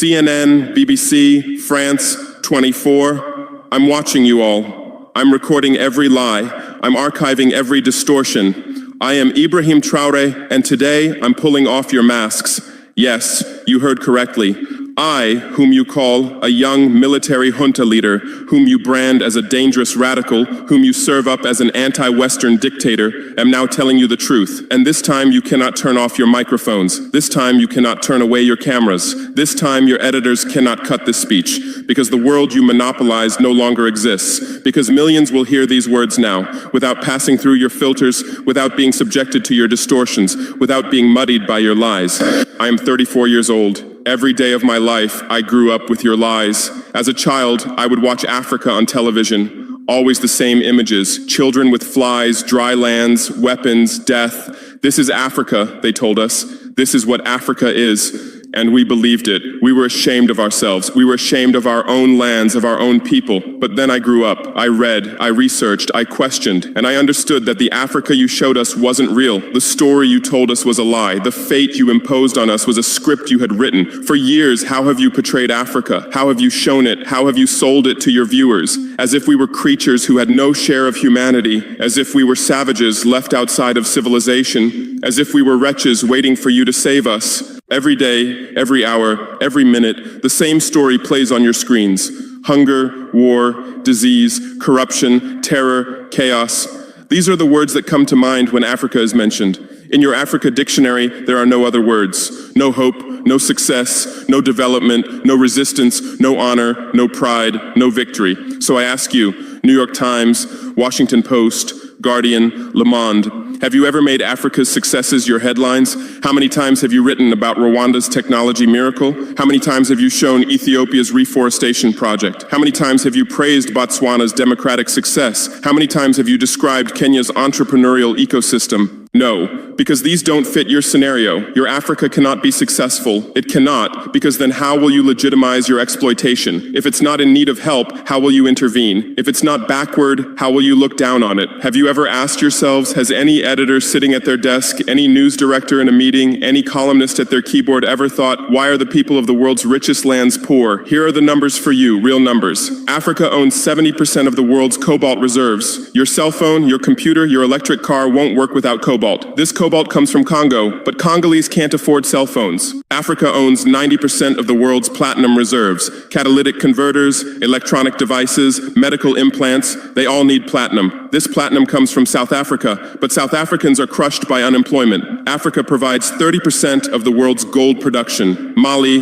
CNN, BBC, France, 24. I'm watching you all. I'm recording every lie. I'm archiving every distortion. I am Ibrahim Traore, and today I'm pulling off your masks. Yes, you heard correctly. I, whom you call a young military junta leader, whom you brand as a dangerous radical, whom you serve up as an anti-Western dictator, am now telling you the truth. And this time you cannot turn off your microphones. This time you cannot turn away your cameras. This time your editors cannot cut this speech, because the world you monopolize no longer exists. Because millions will hear these words now, without passing through your filters, without being subjected to your distortions, without being muddied by your lies. I am 34 years old. Every day of my life, I grew up with your lies. As a child, I would watch Africa on television. Always the same images. Children with flies, dry lands, weapons, death. This is Africa, they told us. This is what Africa is. And we believed it. We were ashamed of ourselves. We were ashamed of our own lands, of our own people. But then I grew up. I read, I researched, I questioned, and I understood that the Africa you showed us wasn't real. The story you told us was a lie. The fate you imposed on us was a script you had written. For years, how have you portrayed Africa? How have you shown it? How have you sold it to your viewers? As if we were creatures who had no share of humanity, as if we were savages left outside of civilization, as if we were wretches waiting for you to save us. Every day, every hour, every minute, the same story plays on your screens. Hunger, war, disease, corruption, terror, chaos. These are the words that come to mind when Africa is mentioned. In your Africa dictionary, there are no other words. No hope, no success, no development, no resistance, no honor, no pride, no victory. So I ask you, New York Times, Washington Post, Guardian, Le Monde, have you ever made Africa's successes your headlines? How many times have you written about Rwanda's technology miracle? How many times have you shown Ethiopia's reforestation project? How many times have you praised Botswana's democratic success? How many times have you described Kenya's entrepreneurial ecosystem? No, because these don't fit your scenario. Your Africa cannot be successful. It cannot, because then how will you legitimize your exploitation? If it's not in need of help, how will you intervene? If it's not backward, how will you look down on it? Have you ever asked yourselves, has any editor sitting at their desk, any news director in a meeting, any columnist at their keyboard ever thought, why are the people of the world's richest lands poor? Here are the numbers for you, real numbers. Africa owns 70% of the world's cobalt reserves. Your cell phone, your computer, your electric car won't work without cobalt. This cobalt comes from Congo, but Congolese can't afford cell phones. Africa owns 90% of the world's platinum reserves. Catalytic converters, electronic devices, medical implants, they all need platinum. This platinum comes from South Africa, but South Africans are crushed by unemployment. Africa provides 30% of the world's gold production. Mali,